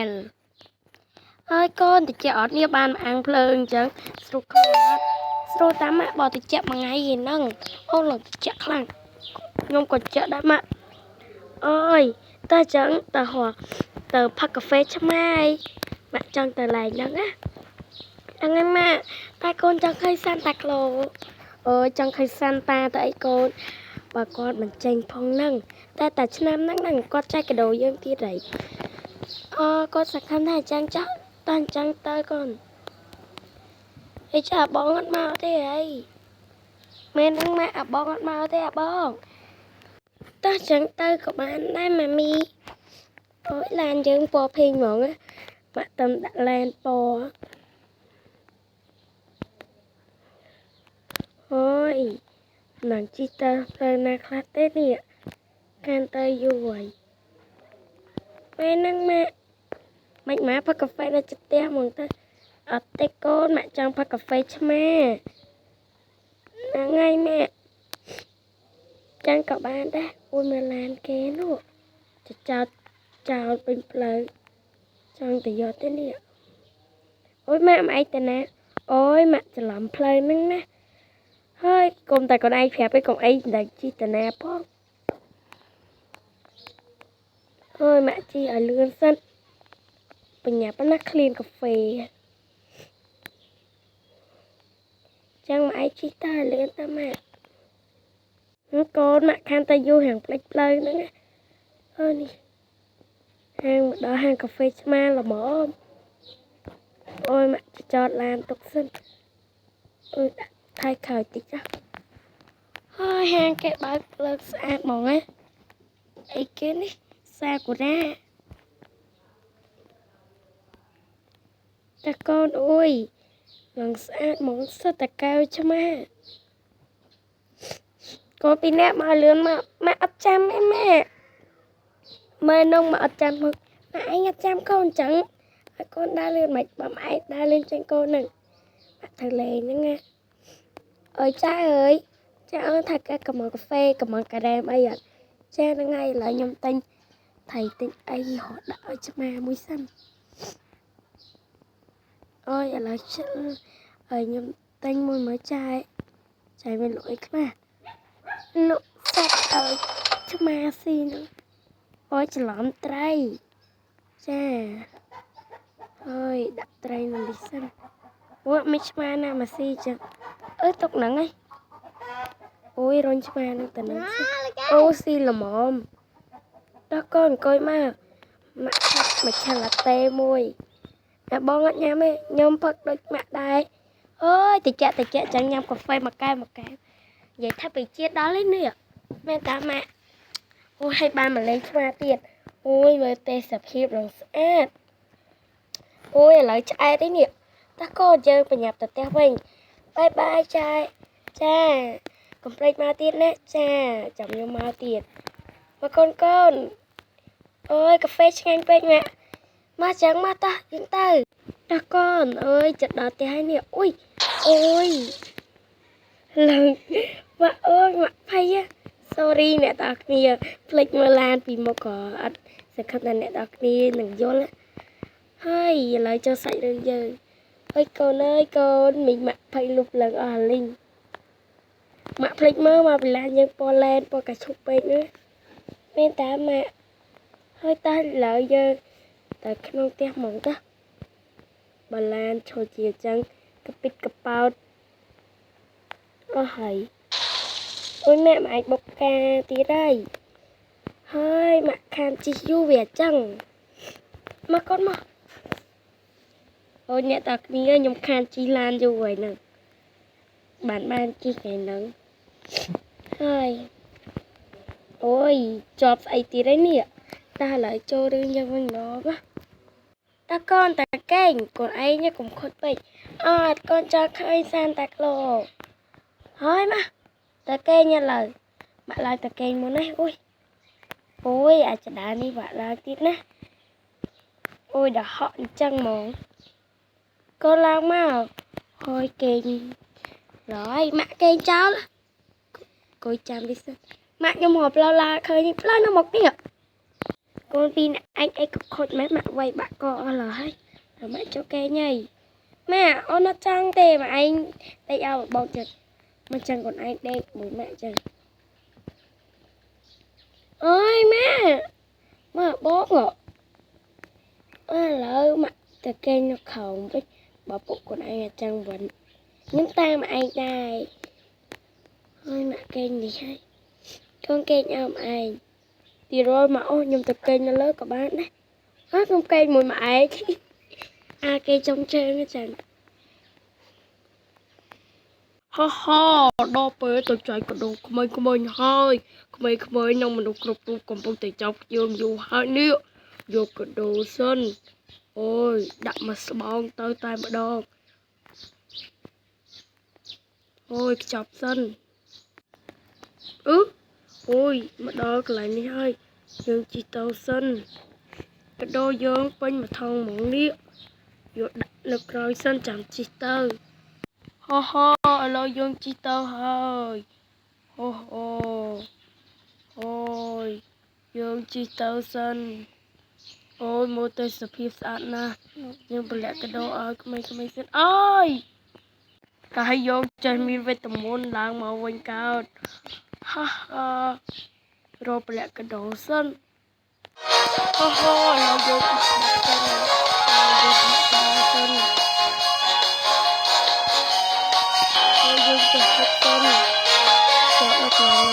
L ហើយកូនតិចអត់នេះបានអាំងភ្លើងអញ្ចឹងស្រួលខ្លួនអត់ស្រួលតាមម៉ាក់បោះតិចមួយថ្ងៃហ្នឹងអូនលោកតិចខ្លាំងខ្ញុំក៏ចាក់ដែរម៉ាក់អើយតើអញ្ចឹងតើហោះទៅផឹកកាហ្វេឆ្មាយម៉ាក់ចង់ទៅឡើងហ្នឹងណាហ្នឹងហើយម៉ាក់តែកូនចង់ឃើញសាន់តាក្លូអើយចង់ឃើញសាន់តាទៅអីកូនបើគាត់មិនចេញផងហ្នឹងតែឆ្នាំហ្នឹងគាត់ចែកកាដូយើងទៀតហើយគាត់សង្ឃឹមថាអញ្ចឹងចាស់តើអញ្ចឹងទៅកូនអីចាបងអត់មកទេអីមែនហ្នឹងម៉ាក់បងអត់មកទេបងតើអញ្ចឹងទៅក៏បានដែរម៉ាមីអូយឡានយើងពណ៌ភេងហ្មងម៉ាក់តំដាក់ឡានពណ៌អូយនឹងជីទៅផ្លូវណាខ្លះទេនេះកាន់ទៅយូរហើយពេលហ្នឹងម៉ាក់មិនផឹកកាហ្វេនៅចិត្តផ្ទះហ្មងទៅអត់ទេកូនម៉ាក់ចង់ផឹកកាហ្វេឆ្មាហ្នឹងហើយម៉ាក់ចឹងក៏បានដែរអូយមើលឡានគេនោះចោលពេញផ្លូវចង់ទៅយកទេនេះអូយម៉ាក់ឯងទៅណាអូយម៉ាក់ច្រឡំផ្លូវហ្នឹងណាហើយកុំតែកូនឯងប្រាប់ឯងកុំអីតែជីទៅណាផងហើយម៉ាក់ជីឲ្យលឿនសិនបញ្ញាប់ណាក្លៀនកាហ្វេចឹងម៉ាក់ឯងជីតើលឿនតើម៉ាក់កូនម៉ាក់ខានតែយូរហាងផ្លេចផ្លូវហ្នឹងអើនេះហាងដល់ហាងកាហ្វេឆ្មាល្មមអូយម៉ាក់ចតឡានទុកសិនអូយដាក់ថៃក្រោយតិចចាហើយហាងគេបើកលើកស្អាតហ្មងណាអីគេនេះសាគូរ៉ាតាកូនអូយឡើងស្អាតហ្មងសិតតកៅឆ្មាកូនពីអ្នកមកលឿនមកម៉ាក់អត់ចាំឯម៉ាក់មើលនងមកអត់ចាំមកម៉ាក់ឯងអត់ចាំកូនអញ្ចឹងហើយកូនដើរលឿនមិនបើម៉ាក់ឯងដើរលឿនជាងកូនហ្នឹងម៉ាក់ត្រូវលេងហ្នឹងណាអើយចាអើយចាអើថាកាម៉ាកាហ្វេកាម៉ាការ៉េមអីអត់ចាហ្នឹងហើយឥឡូវខ្ញុំទិញថៃទិញអីហោះដាក់ឲ្យឆ្មាមួយសិនអូយឥឡូវហើយខ្ញុំទិញមួយមើលចាយមានលក់អីខ្លះលក់សាច់ឲ្យឆ្មាស៊ីហ្នឹងអូយច្រឡំត្រីចាអើយដាក់ត្រីនៅនេះសិនអូយមិនឆ្មាណាមកស៊ីចឹងទុកហ្នឹងឯងអូយរុញឆ្មាហ្នឹងទៅហ្នឹងអូស៊ីល្មមដល់កូនអង្គុយមកម៉ាក់ឆាប់មកឆាឡាតេមួយតែបងអត់ញ៉ាំទេខ្ញុំផឹកដូចម៉ាក់ដែរអើយតិចចឹងញ៉ាំកាហ្វេមួយកែវនិយាយថាពីជាតិដល់ឯនេះមែនតាម៉ាក់អូយឲ្យបានមកលេងឆ្មាទៀតអូយមើលទេសភាពឡើងស្អាតអូយឥឡូវឆ្អែតឯនេះតាកូនយើងប្រញាប់ទៅផ្ទះវិញបាយចាកុំភ្លេចមកទៀតណាចាចាំខ្ញុំមកទៀតមកកូនអូយកាហ្វេឆ្ងាញ់ពេកម៉ាក់មកចឹងមកតោះយើងទៅតាកូនអើយចិត្តដល់ផ្ទះហើយនេះអូយឡើងម៉ាក់អើយម៉ាក់ភ័យ sorry អ្នកទាំងគ្នាភ្លេចមើលឡានពីមុខក៏អត់សង្ឃឹមថាអ្នកទាំងគ្នានឹងយល់ហើយឥឡូវចូលសាច់រឿងយើងអើយកូនមីងម៉ាក់ភ័យលុបឡើងអស់លីងម៉ាក់ភ្លេចមើលមកពីឡានយើងពណ៌ឡែនពណ៌កាឈុកពេកណាមែនតាម៉ាក់ហើយតើឥឡូវយើងទៅក្នុងផ្ទះហ្មងតាបើឡានឈរជាអញ្ចឹងកពិតកប៉ោតអស់ហើយអូយម៉ាក់អាចបុកការទៀតហើយម៉ាក់ខានជីយូរវាអញ្ចឹងមកកូនមកអូយអ្នកតាគ្នាខ្ញុំខានជីឡានយូរហើយហ្នឹងបានជីថ្ងៃហ្នឹងហើយអូយជាប់ស្អីទៀតហើយនេះតើឥឡូវចូលរឿងយើងវិញម្ដងណាតាកូនតាកេងកូនឯងកុំខុសពេកអត់កូនចង់ឃើញសានតាក្លូហើយមកតាកេងឥឡូវបាក់ឡើងតាកេងមុនណាអូយអាចដានេះបាក់ឡើងទៀតណាអូយដល់ហក់អញ្ចឹងហ្មងកូនឡើងមកហើយកេងrồi mẹ kêu cháu coi chăm đi xem mẹ cho mò plau la khơi đi plau nó một tiếng con pin anh ấy có khôi mấy mẹ quay bạn co là hay rồi mẹ cho ke nhảy mẹ ô nó trăng tê mà anh đây ao bầu trời mà chẳng còn anh đây bố mẹ chẳng ơi mẹ bố ngọ lỡ mà ta ke nó khổng với bảo bộ con anh là chẳng vẫn những tay mà anh đây ơi mẹ kênh gì hay con kênh ông anh thì rồi mà ô nhưng tập kênh nó lớn của bạn đấy không kênh mùi mãi kênh trong chơi nó chẳng ha ha đo bê tôi chạy cái đồ của mình hơi của mình nông mình đồ cục tu còn bông tay chọc dương dù hai nữa vô cái đồ sân ôi đặt mà bong tới tay mà đo ôi chọc sân ôi mà đo cái lại đi hơi dương chỉ tàu sân cái đôi dương bên mà thông mỏng đi vô đặt lực rồi sân chẳng chỉ tàu ho ho lo dương chỉ tàu hơi ho ho ôi dương chỉ tàu sân ôi mô tê sập hiệp sạn na nhưng bởi lẽ cái đôi ơi cái mấy sân ơi cả hai vô chơi mình về tầm môn làng màu quanh cao ha ha rồi bởi lẽ cái đôi sân ho ho lo vô cái sân Hãy subscribe cho kênh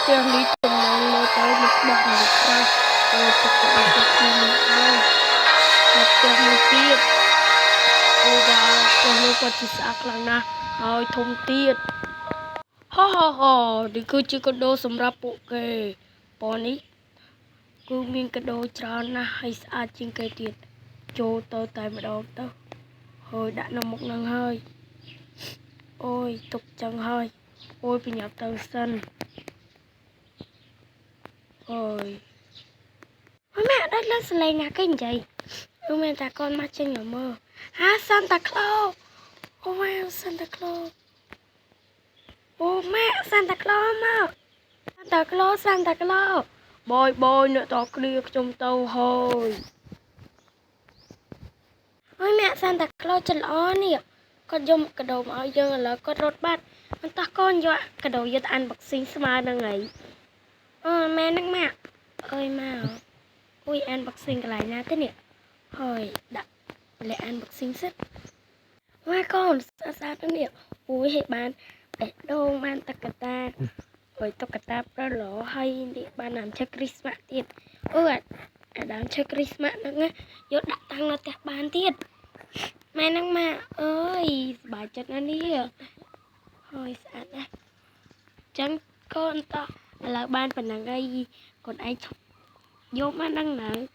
Ghiền Mì Gõ để không bỏ đi cứ chưa có đồ sầm rạp bộ kề bỏ ní cứ miếng cái đồ tròn na hay xa trên cây tiền cho tao tay mà đâu tao hồi đã nằm một nắng hơi ôi tục chẳng hơi ôi bị nhập tàu sân ôi mẹ đất lên sờ nhà cái gì mẹ ta con mắt chân nhỏ mơ Santa Claus oh wow Santa Claus ô mẹ Santa Claus mà Santa Claus bôi nữa tao kia trong tàu hồi ôi mẹ Santa Claus chân ó nè con dùng cái đầu mà giờ là con rốt bátมันตะก้อนเยอะกระโดดยัดอันบักซิงสมาดังไงแม่นักมากเอ้ยมาอุ้ยอันบักซิงกันหลายนะเต้เนี่ยเฮ้ยดักและอันบักซิงซึว่าก้อนซาตั้งเนี่ยอุ้ยเหตุบ้านเป็ดโดงบ้านตะกะตาเฮ้ยตะกะตาปลาหล่อให้เนี่ยบ้านน้ำเชคริสต์มาสติดน้ำเชคริสต์มาสนั่งไงยศดักตังเราแต่บ้านติดแม่นักมาเอ้ยบาดจัดนั่นนี่thôi sạch á chẳng con to là ban phần là gây còn anh vô mà đăng nở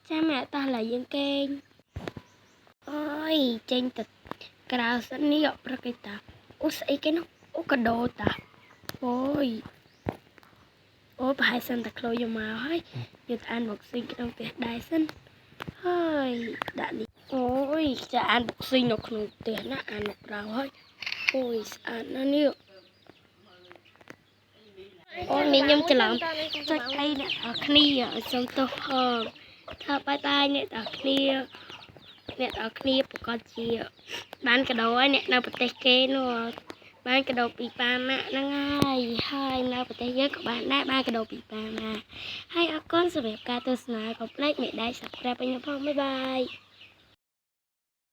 cha mẹ ta là dân kênh ôi trên tật cào sẵn ní gặp ra cái ta út xây cái nó út cả đồ ta ôi ôi bài sân thật lôi vô mà hơi giờ ăn bọc sinh trong tiệc đại sân hơi đã đi ôi cha ăn bọc sinh nó không tiệc nó ăn bọc rau hơi ôi ăn nó nhiều ôi mình nhâm cho lắm cho cây nè ở kia ở trong tô hờ thơ bye bye nè ở kia nè ở kia của con chị bán cái đầu ấy nè đâu bật tay kê nữa bán cái đầu bị ba mẹ nó ngay hai đâu bật tay ghế của bạn đã ba cái đầu bị ba mẹ hai con sẽ đẹp ca tôi snap có plate mẹ đây subscribe cho nhau phong bye bye